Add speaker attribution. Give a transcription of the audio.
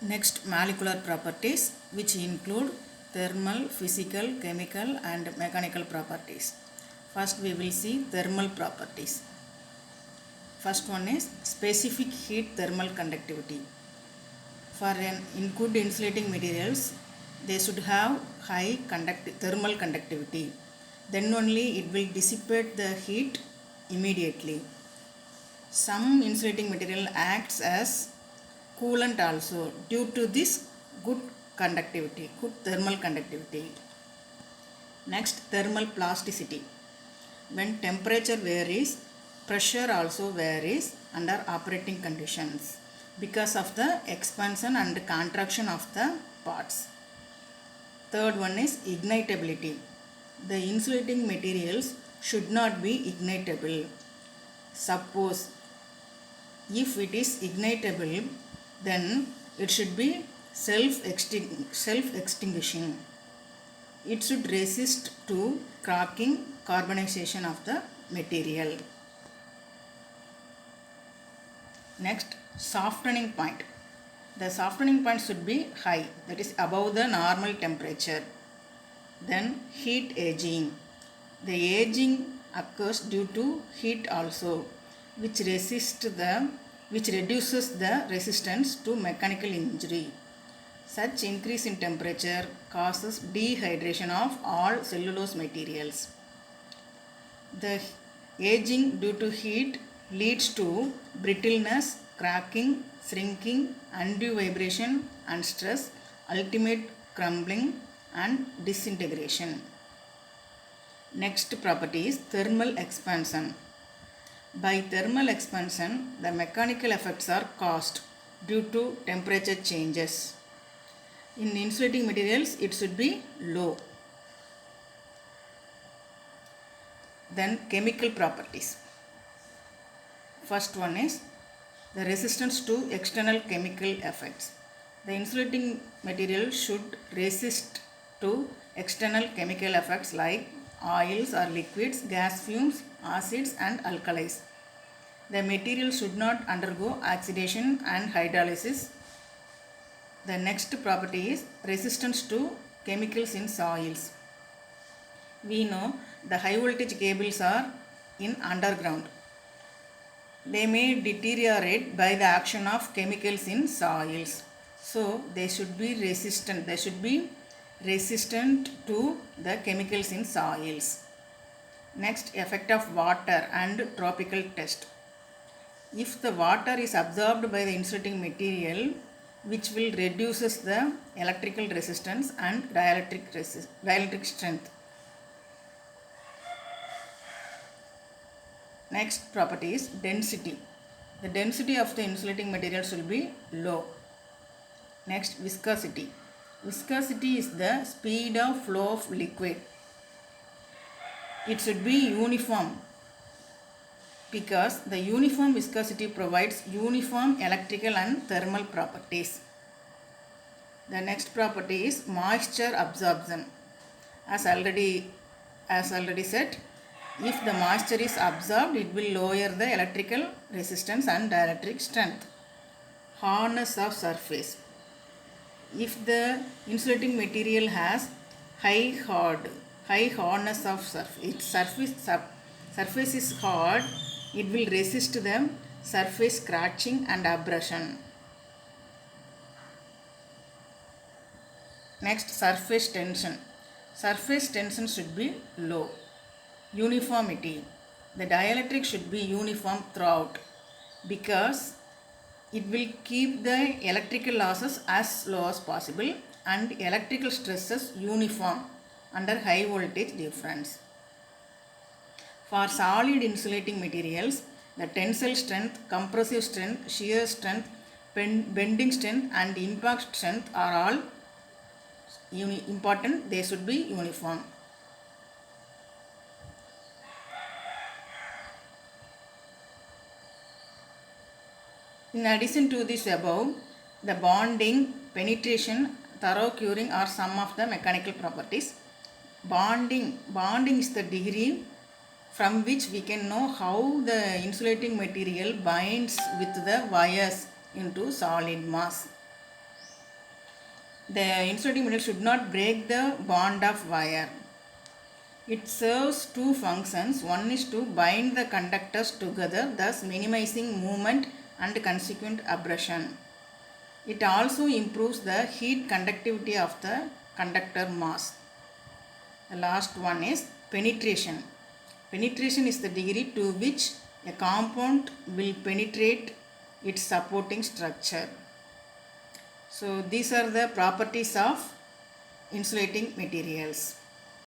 Speaker 1: Next, molecular properties, which include thermal, physical, chemical and mechanical properties. First we will see thermal properties. First one is specific heat thermal conductivity. In good insulating materials, they should have high thermal conductivity. Then only it will dissipate the heat immediately. Some insulating material acts as coolant also due to this good thermal conductivity. Next, thermal plasticity. When temperature varies, pressure also varies under operating conditions because of the expansion and contraction of the parts. Third one is ignitability. The insulating materials should not be ignitable. Suppose if it is ignitable, then it should be self-extinguishing. It should resist to cracking, carbonization of the material. Next, softening point. The softening point should be high, that is above the normal temperature. Then heat aging. The aging occurs due to heat also, which reduces the resistance to mechanical injury. Such increase in temperature causes dehydration of all cellulose materials. The aging due to heat leads to brittleness, cracking, shrinking, undue vibration and stress, ultimate crumbling and disintegration. Next property is thermal expansion. By thermal expansion, the mechanical effects are caused due to temperature changes. In insulating materials, it should be low. Then chemical properties. First one is the resistance to external chemical effects. The insulating material should resist to external chemical effects like oils or liquids, gas fumes, acids and alkalis. The material should not undergo oxidation and hydrolysis. The next property is resistance to chemicals in soils. We know the high voltage cables are in underground. They may deteriorate by the action of chemicals in soils. So they should be resistant. They should be resistant to the chemicals in soils. Next, effect of water and tropical test. If the water is absorbed by the insulating material, which will reduces the electrical resistance and dielectric strength. Next property is density. The density of the insulating materials will be low. Next, viscosity. Viscosity is the speed of flow of liquid. It should be uniform because the uniform viscosity provides uniform electrical and thermal properties. The next property is moisture absorption. As already said, if the moisture is absorbed, it will lower the electrical resistance and dielectric strength. Hardness of surface. If the insulating material has high hardness of surface, its surface is hard, it will resist the surface scratching and abrasion. Next, surface tension. Surface tension should be low. Uniformity. The dielectric should be uniform throughout because it will keep the electrical losses as low as possible and electrical stresses uniform under high voltage difference. For solid insulating materials, the tensile strength, compressive strength, shear strength, bending strength and impact strength are all important. They should be uniform. In addition to this above, the bonding, penetration, thorough curing are some of the mechanical properties. Bonding is the degree from which we can know how the insulating material binds with the wires into solid mass. The insulating material should not break the bond of wire. It serves two functions. One is to bind the conductors together, thus minimizing movement and consequent abrasion. It also improves the heat conductivity of the conductor mass. The last one is penetration. Penetration is the degree to which a compound will penetrate its supporting structure. So these are the properties of insulating materials.